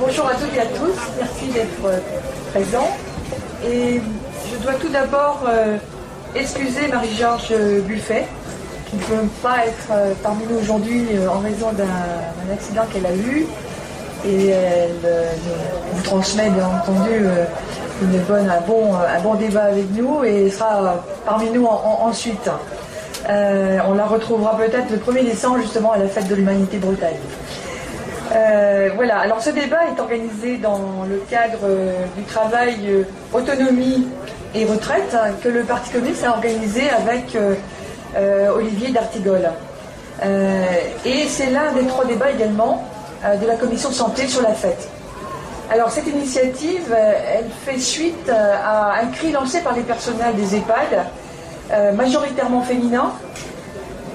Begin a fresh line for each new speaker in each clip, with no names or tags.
Bonjour à toutes et à tous, merci d'être présents. Et je dois tout d'abord excuser Marie-Georges Buffet, qui ne peut pas être parmi nous aujourd'hui en raison d'un accident qu'elle a eu. Et elle vous transmet bien entendu un bon débat avec nous et sera parmi nous ensuite. On la retrouvera peut-être le 1er décembre justement à la fête de l'Humanité Bretagne. Voilà, alors ce débat est organisé dans le cadre du travail autonomie et retraite que le Parti communiste a organisé avec Olivier d'Artigol. Et c'est l'un des 3 débats également de la commission santé sur la fête. Alors cette initiative, elle fait suite à un cri lancé par les personnels des EHPAD, majoritairement féminins,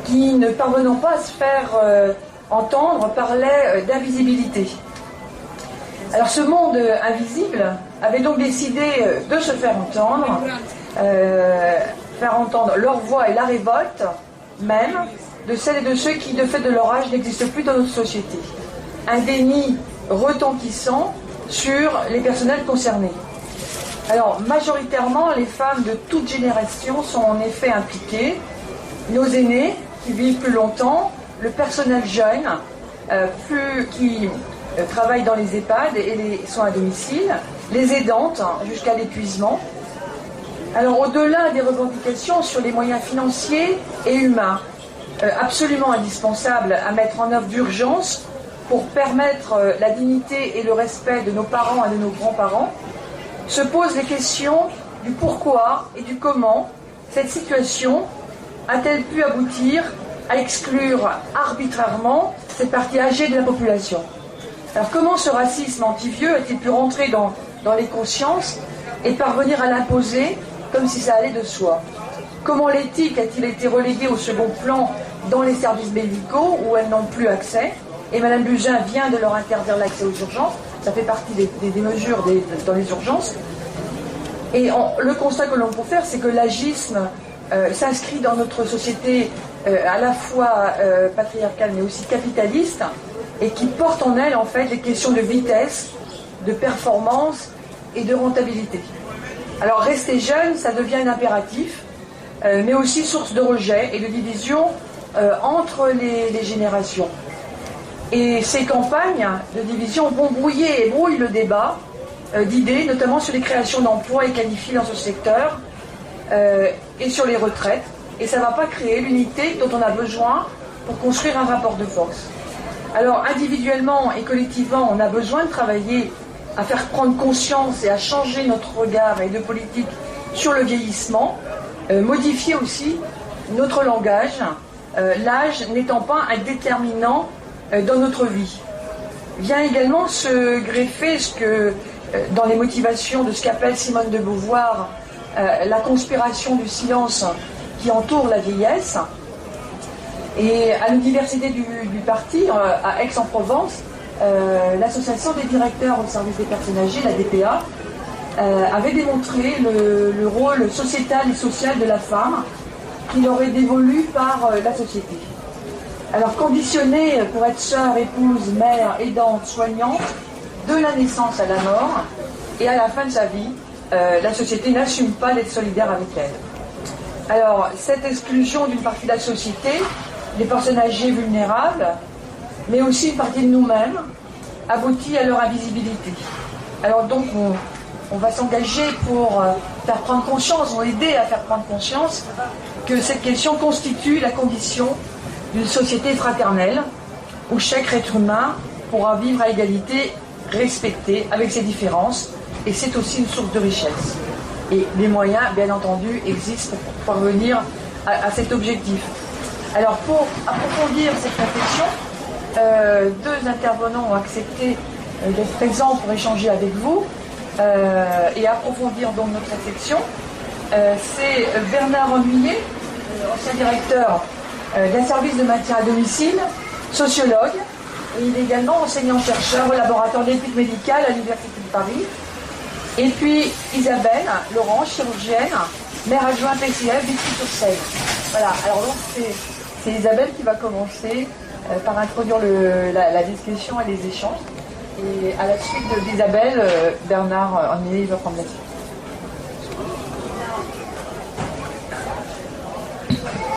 qui, ne parvenant pas à se faire entendre, parlaient d'invisibilité. Alors ce monde invisible avait donc décidé de se faire entendre leur voix et la révolte même de celles et de ceux qui, de fait de leur âge, n'existent plus dans notre société. Un déni retentissant sur les personnels concernés. Alors, majoritairement, les femmes de toute génération sont en effet impliquées. Nos aînés, qui vivent plus longtemps, le personnel jeune, qui travaille dans les EHPAD et les soins à domicile, les aidantes, jusqu'à l'épuisement. Alors, au-delà des revendications sur les moyens financiers et humains, absolument indispensables à mettre en œuvre d'urgence, pour permettre la dignité et le respect de nos parents et de nos grands-parents, se posent les questions du pourquoi et du comment cette situation a-t-elle pu aboutir à exclure arbitrairement cette partie âgée de la population. Alors comment ce racisme anti-vieux a-t-il pu rentrer dans les consciences et parvenir à l'imposer comme si ça allait de soi? Comment l'éthique a-t-il été reléguée au second plan dans les services médicaux où elles n'ont plus accès? Et Mme Buzyn vient de leur interdire l'accès aux urgences. Ça fait partie des mesures dans les urgences. Et le constat que l'on peut faire, c'est que l'agisme s'inscrit dans notre société à la fois patriarcale mais aussi capitaliste et qui porte en elle en fait les questions de vitesse, de performance et de rentabilité. Alors rester jeune, ça devient un impératif, mais aussi source de rejet et de division entre les générations. Et ces campagnes de division vont brouiller et brouillent le débat d'idées, notamment sur les créations d'emplois et qualifiés dans ce secteur et sur les retraites. Et ça ne va pas créer l'unité dont on a besoin pour construire un rapport de force. Alors individuellement et collectivement, on a besoin de travailler à faire prendre conscience et à changer notre regard et de politique sur le vieillissement, modifier aussi notre langage, l'âge n'étant pas un déterminant dans notre vie. Vient également se greffer dans les motivations de ce qu'appelle Simone de Beauvoir la conspiration du silence qui entoure la vieillesse. Et à l'université du parti, à Aix-en-Provence, l'association des directeurs au service des personnes âgées, la DPA, avait démontré le rôle sociétal et social de la femme qui leur est dévolu par la société. Alors conditionnée pour être sœur, épouse, mère, aidante, soignante, de la naissance à la mort et à la fin de sa vie, la société n'assume pas d'être solidaire avec elle. Alors cette exclusion d'une partie de la société, des personnes âgées vulnérables, mais aussi une partie de nous-mêmes, aboutit à leur invisibilité. Alors donc on va s'engager pour faire prendre conscience, ou aider à faire prendre conscience que cette question constitue la condition d'une société fraternelle où chaque être humain pourra vivre à égalité, respecté, avec ses différences, et c'est aussi une source de richesse. Et les moyens, bien entendu, existent pour parvenir à cet objectif. Alors pour approfondir cette réflexion, 2 intervenants ont accepté d'être présents pour échanger avec vous et approfondir donc notre réflexion. C'est Bernard Ennuyé, ancien directeur d'un service de maintien à domicile, sociologue, et il est également enseignant-chercheur au laboratoire d'éthique médicale à l'Université de Paris. Et puis Isabelle Laurent, chirurgienne, maire adjointe PCF Vitry-sur-Seine. Voilà, alors donc c'est Isabelle qui va commencer par introduire la discussion et les échanges. Et à la suite d'Isabelle, Bernard Hennier va prendre la suite.